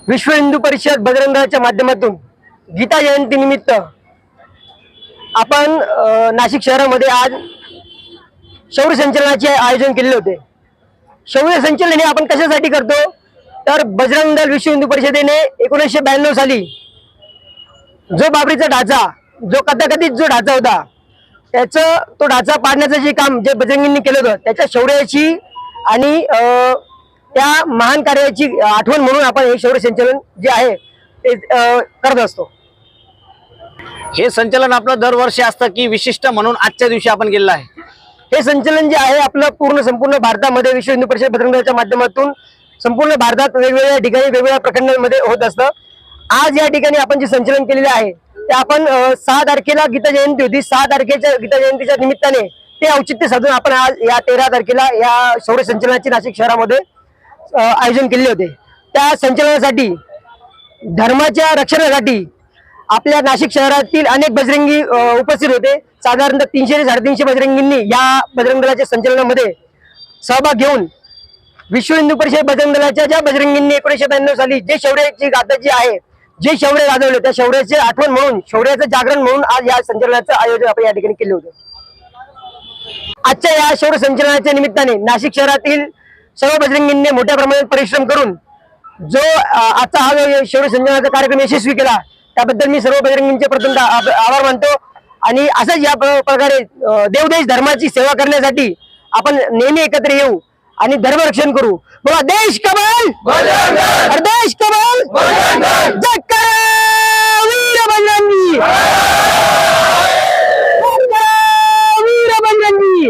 विश्व हिंदू परिषद बजरंग दलाच्या माध्यमातून गीता जयंती निमित्त आपण नाशिक शहरामध्ये आज शौर्य संचलनाचे आयोजन केले होते। शौर्य संचलन हे आपण कशासाठी करतो तर बजरंग दल विश्व हिंदू परिषदेने 1992 साली जो बाबरीचा ढाचा, जो कथाकथित जो ढाचा होता, तो ढाचा पाडण्याचं जे काम जे बजरंगींनी केलं होतं त्याच्या शौर्याची आणि त्या महान कार्याची आठवण म्हणून आपण हे शौर्य संचलन जे आहे ते करत असतो। हे संचलन आपलं दरवर्षी असतं की विशिष्ट म्हणून आजच्या दिवशी आपण गेलेलं आहे? हे संचलन जे आहे आपलं संपूर्ण भारतामध्ये विश्व हिंदू परिषद बजरंग दलाच्या माध्यमातून संपूर्ण भारतात वेगवेगळ्या ठिकाणी वेगवेगळ्या प्रखंडांमध्ये होत असतं। आज या ठिकाणी आपण जे संचलन केलेले आहे ते आपण 6 तारखेला गीता जयंती होती। 6 तारखेच्या गीता जयंतीच्या निमित्ताने ते औचित्य साधून आपण आज या 13 तारखेला या शौर्य संचलनाचे नाशिक शहरामध्ये आयोजन केले होते। त्या संचलनासाठी धर्माच्या रक्षणासाठी आपल्या नाशिक शहरातील अनेक बजरंगी उपस्थित होते। साधारणतः 300 ते 350 बजरंगींनी या बजरंग दलाच्या संचलनामध्ये सहभाग घेऊन विश्व हिंदू परिषद बजरंग दलाच्या ज्या बजरंगींनी 1992 साली जे शौर्याची गाथा जी आहे, जे शौर्य गाजवले त्या शौर्याचे आठवण म्हणून, शौर्याचं जागरण म्हणून आज या संचलनाचं आयोजन आपण या ठिकाणी केले होते। आजच्या या शौर्य संचलनाच्या निमित्ताने नाशिक शहरातील सर्व बजरंगींनी मोठ्या प्रमाणात परिश्रम करून जो आजचा हा शौर्य संचलनाचा कार्यक्रम यशस्वी केला त्याबद्दल मी सर्व बजरंगींचे प्रथम आभार मानतो। आणि असंच या प्रकारे देवदेश धर्माची सेवा करण्यासाठी आपण नेहमी एकत्र येऊ आणि धर्मरक्षण करू। बोला देश कमल बजरंग, देश कमल बजरंग, जय वीर बजरंगी, वीर बजरंगी।